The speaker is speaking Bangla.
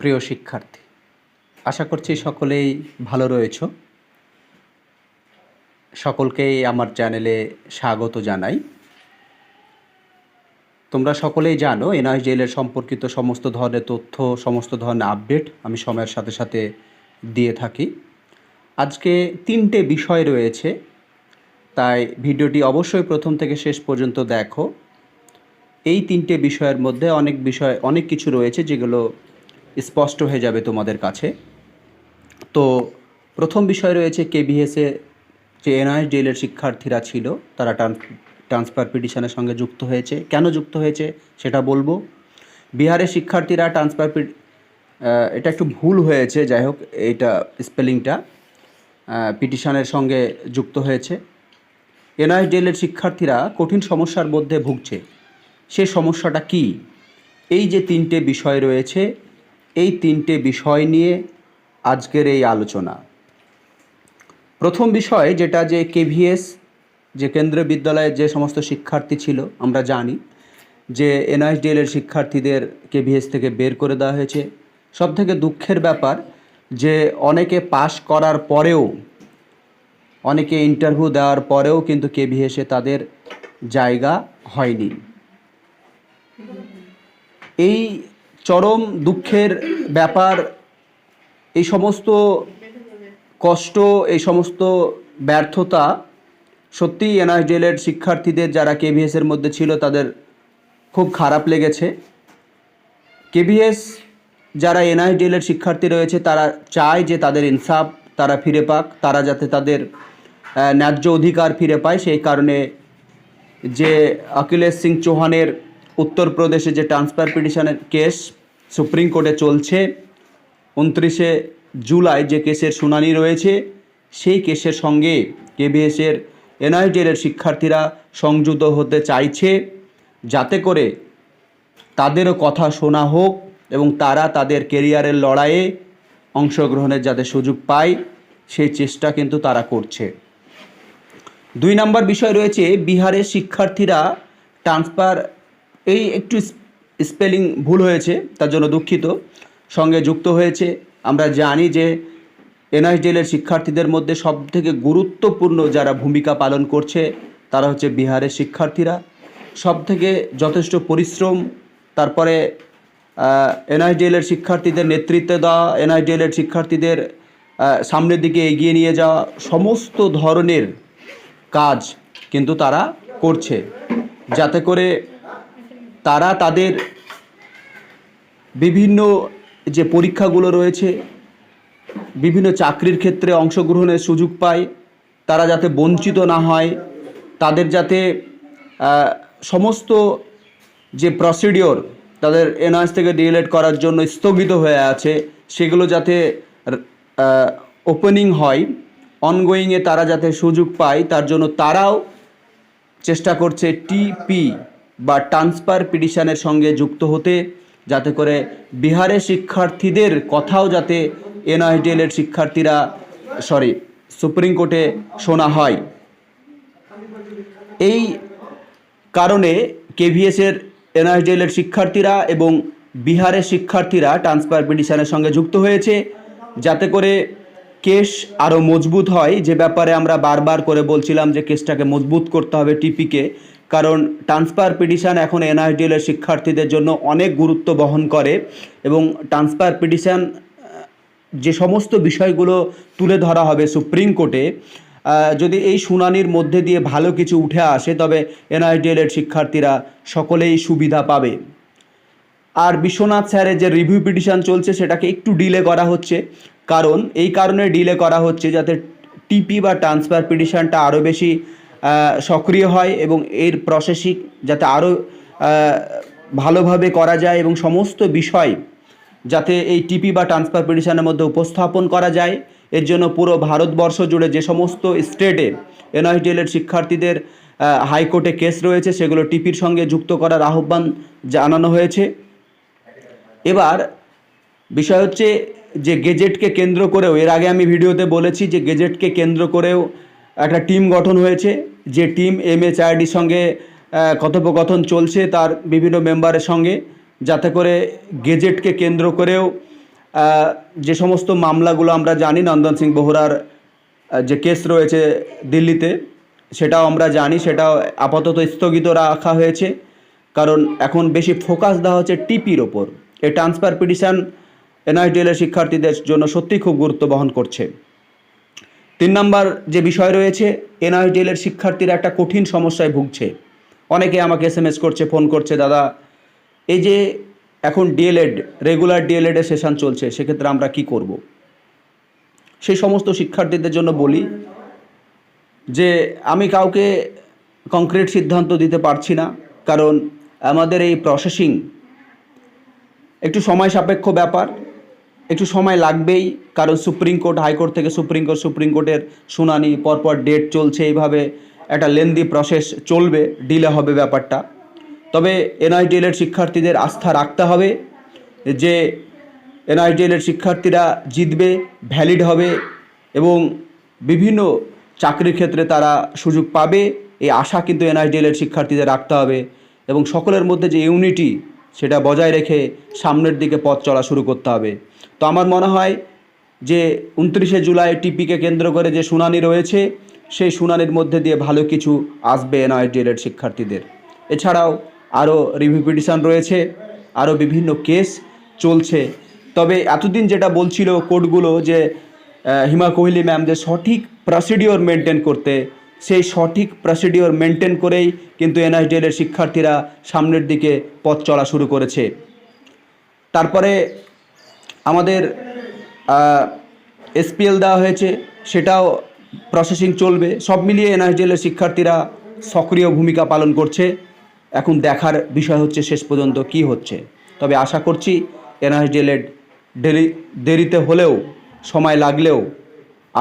প্রিয় শিক্ষার্থী, আশা করছি সকলেই ভালো রয়েছো। সকলকেই আমার চ্যানেলে স্বাগত জানাই। তোমরা সকলেই জানো এনআইএসডিএল সম্পর্কিত সমস্ত ধরনের তথ্য, সমস্ত ধরনের আপডেট আমি সময়ের সাথে সাথে দিয়ে থাকি। আজকে 3টে বিষয় রয়েছে, তাই ভিডিওটি অবশ্যই প্রথম থেকে শেষ পর্যন্ত দেখো। এই 3টে বিষয়ের মধ্যে অনেক কিছু রয়েছে যেগুলো স্পষ্ট হয়ে যাবে তোমাদের কাছে। তো প্রথম বিষয় রয়েছে কেভিএসে যে এনআইএসডিএল শিক্ষার্থীরা ছিল তারা ট্রান্সফার পিটিশনের সঙ্গে যুক্ত হয়েছে। কেন যুক্ত হয়েছে সেটা বলবো। বিহারের শিক্ষার্থীরা এটা একটু ভুল হয়েছে, যাই হোক এইটা স্পেলিংটা পিটিশনের সঙ্গে যুক্ত হয়েছে। এনআইএসডিএল শিক্ষার্থীরা কঠিন সমস্যার মধ্যে ভুগছে। সে সমস্যাটা কি? এই যে 3টে বিষয় রয়েছে, এই 3টে বিষয় নিয়ে আজকের এই আলোচনা। প্রথম বিষয় যেটা যে কেভিএস যে কেন্দ্রীয় বিদ্যালয়ের যে সমস্ত শিক্ষার্থী ছিল, আমরা জানি যে এনআইএসডিএল শিক্ষার্থীদের কেভিএস থেকে বের করে দেওয়া হয়েছে। সবথেকে দুঃখের ব্যাপার যে অনেকে পাশ করার পরেও, অনেকে ইন্টারভিউ দেওয়ার পরেও কিন্তু কেভিএসে তাদের জায়গা হয়নি। এই চরম দুঃখের ব্যাপার, এই সমস্ত কষ্ট, এই সমস্ত ব্যর্থতা সত্যিই এনআইএসডিএল শিক্ষার্থীদের যারা কেভিএসের মধ্যে ছিল তাদের খুব খারাপ লেগেছে। কেভিএস যারা এনআইএসডিএল শিক্ষার্থী রয়েছে তারা চায় যে তাদের ইনসাফ তারা ফিরে পাক, তারা যাতে তাদের ন্যায্য অধিকার ফিরে পায়। সেই কারণে যে অখিলেশ সিং চৌহানের উত্তরপ্রদেশে যে ট্রান্সফার পিটিশনের কেস সুপ্রিম কোর্টে চলছে, 29শে জুলাই যে কেসের শুনানি রয়েছে, সেই কেসের সঙ্গে কেভিএসের এনআইএসডিএল শিক্ষার্থীরা সংযুক্ত হতে চাইছে, যাতে করে তাদেরও কথা শোনা হোক এবং তারা তাদের কেরিয়ারের লড়াইয়ে অংশগ্রহণের যাতে সুযোগ পায়, সেই চেষ্টা কিন্তু তারা করছে। 2 নম্বর বিষয় রয়েছে বিহারের শিক্ষার্থীরা ট্রান্সফার, এই একটু স্পেলিং ভুল হয়েছে তার জন্য দুঃখিত, সঙ্গে যুক্ত হয়েছে। আমরা জানি যে এনআইএসডিএল শিক্ষার্থীদের মধ্যে সবথেকে গুরুত্বপূর্ণ যারা ভূমিকা পালন করছে তারা হচ্ছে বিহারের শিক্ষার্থীরা। সবথেকে যথেষ্ট পরিশ্রম, তারপরে এনআইএসডিএল শিক্ষার্থীদের নেতৃত্বে দেওয়া, এনআইএসডিএল শিক্ষার্থীদের সামনের দিকে এগিয়ে নিয়ে যাওয়া, সমস্ত ধরনের কাজ কিন্তু তারা করছে, যাতে করে তারা তাদের বিভিন্ন যে পরীক্ষাগুলো রয়েছে, বিভিন্ন চাকরির ক্ষেত্রে অংশগ্রহণের সুযোগ পায়, তারা যাতে বঞ্চিত না হয়, তাদের যাতে সমস্ত যে প্রসিডিওর তাদের এনআইএস থেকে ডিএলএড করার জন্য স্থগিত হয়ে আছে সেগুলো যাতে ওপেনিং হয়, অনগোয়িংয়ে তারা যাতে সুযোগ পায়, তার জন্য তারাও চেষ্টা করছে টিপি বা ট্রান্সফার পিটিশনের সঙ্গে যুক্ত হতে, যাতে করে বিহারের শিক্ষার্থীদের কথাও যাতে এনআইএসডিএল শিক্ষার্থীরা সুপ্রিম কোর্টে শোনা হয়। এই কারণে কেভিএসের এনআইএসডিএল শিক্ষার্থীরা এবং বিহারের শিক্ষার্থীরা ট্রান্সফার পিটিশনের সঙ্গে যুক্ত হয়েছে, যাতে করে কেস আরও মজবুত হয়। যে ব্যাপারে আমরা বারবার করে বলছিলাম যে কেসটাকে মজবুত করতে হবে টিপিকে, কারণ ট্রান্সফার পিটিশন এখন এনআইএসডিএল শিক্ষার্থীদের জন্য অনেক গুরুত্ব বহন করে এবং ট্রান্সফার পিটিশন যে সমস্ত বিষয়গুলো তুলে ধরা হবে সুপ্রিম কোর্টে, যদি এই শুনানির মধ্যে দিয়ে ভালো কিছু উঠে আসে তবে এনআইএসডিএল শিক্ষার্থীরা সকলেই সুবিধা পাবে। আর বিশ্বনাথ স্যারের যে রিভিউ পিটিশন চলছে সেটাকে একটু ডিলে করা হচ্ছে, কারণ এই কারণে ডিলে করা হচ্ছে যাতে টিপি বা ট্রান্সফার পিটিশনটা আরও বেশি সক্রিয় হয় এবং এর প্রসেসিং যাতে আরও ভালোভাবে করা যায় এবং সমস্ত বিষয় যাতে এই টিপি বা ট্রান্সফার পিটিশনের মধ্যে উপস্থাপন করা যায়। এর জন্য পুরো ভারতবর্ষ জুড়ে যে সমস্ত স্টেটে এনআইএসডিএল শিক্ষার্থীদের হাইকোর্টে কেস রয়েছে সেগুলো টিপির সঙ্গে যুক্ত করার আহ্বান জানানো হয়েছে। এবার বিষয় হচ্ছে যে গেজেটকে কেন্দ্র করেও, এর আগে আমি ভিডিওতে বলেছি যে গেজেটকে কেন্দ্র করেও একটা টিম গঠন হয়েছে, যে টিম এমএচআরডির সঙ্গে কথোপকথন চলছে তার বিভিন্ন মেম্বারের সঙ্গে, যাতে করে গেজেটকে কেন্দ্র করেও যে সমস্ত মামলাগুলো আমরা জানি, নন্দন সিং বোহরার যে কেস রয়েছে দিল্লিতে, সেটাও আমরা জানি, সেটাও আপাতত স্থগিত রাখা হয়েছে, কারণ এখন বেশি ফোকাস দেওয়া হচ্ছে টিপির ওপর। এই ট্রান্সফার পিটিশন এনআইটিএলের শিক্ষার্থীদের জন্য সত্যিই খুব গুরুত্ব বহন করছে। 3 নম্বর যে বিষয় রয়েছে, এনআইটিএলের শিক্ষার্থীরা একটা কঠিন সমস্যায় ভুগছে। অনেকে আমাকে SMS করছে, ফোন করছে, দাদা এই যে এখন ডিএলএড, রেগুলার ডিএলএডের সেশন চলছে, সেক্ষেত্রে আমরা কি করব? সেই সমস্ত শিক্ষার্থীদের জন্য বলি যে আমি কাউকে কংক্রিট সিদ্ধান্ত দিতে পারছি না, কারণ আমাদের এই প্রসেসিং একটু সময় সাপেক্ষ ব্যাপার, একটু সময় লাগবেই, কারণ সুপ্রিম কোর্ট, হাইকোর্ট থেকে সুপ্রিম কোর্টের শুনানি, পরপর ডেট চলছে, এইভাবে একটা লেন্দি প্রসেস চলবে, ডিলে হবে ব্যাপারটা। তবে এনআইটিএলের শিক্ষার্থীদের আস্থা রাখতে হবে যে এনআইটিএলের শিক্ষার্থীরা জিতবে, ভ্যালিড হবে এবং বিভিন্ন চাকরির ক্ষেত্রে তারা সুযোগ পাবে, এই আশা কিন্তু এনআইটিএলের শিক্ষার্থীদের রাখতে হবে এবং সকলের মধ্যে যে ইউনিটি, সেটা বজায় রেখে সামনের দিকে পথ চলা শুরু করতে হবে। তো আমার মনে হয় যে 29শে জুলাই টিপিকে কেন্দ্র করে যে শুনানি রয়েছে, সেই শুনানির মধ্যে দিয়ে ভালো কিছু আসবে এনআইটিএলের শিক্ষার্থীদের। এছাড়াও আরও রিভিউ পিটিশন রয়েছে, আরও বিভিন্ন কেস চলছে। তবে এতদিন যেটা বলছিল কোর্টগুলো যে হিমা কোহলি ম্যাম যে সঠিক প্রসিডিওর মেনটেন করতে, সেই সঠিক প্রসিডিওর মেনটেন করেই কিন্তু এনআইটিএলের শিক্ষার্থীরা সামনের দিকে পথ চলা শুরু করেছে। তারপরে আমাদের SPL দেওয়া হয়েছে, সেটাও প্রসেসিং চলবে। সব মিলিয়ে এনআইটিএলের শিক্ষার্থীরা সক্রিয় ভূমিকা পালন করছে। এখন দেখার বিষয় হচ্ছে শেষ পর্যন্ত কি হচ্ছে। তবে আশা করছি এনআইটিএলের দেরিতে হলেও, সময় লাগলেও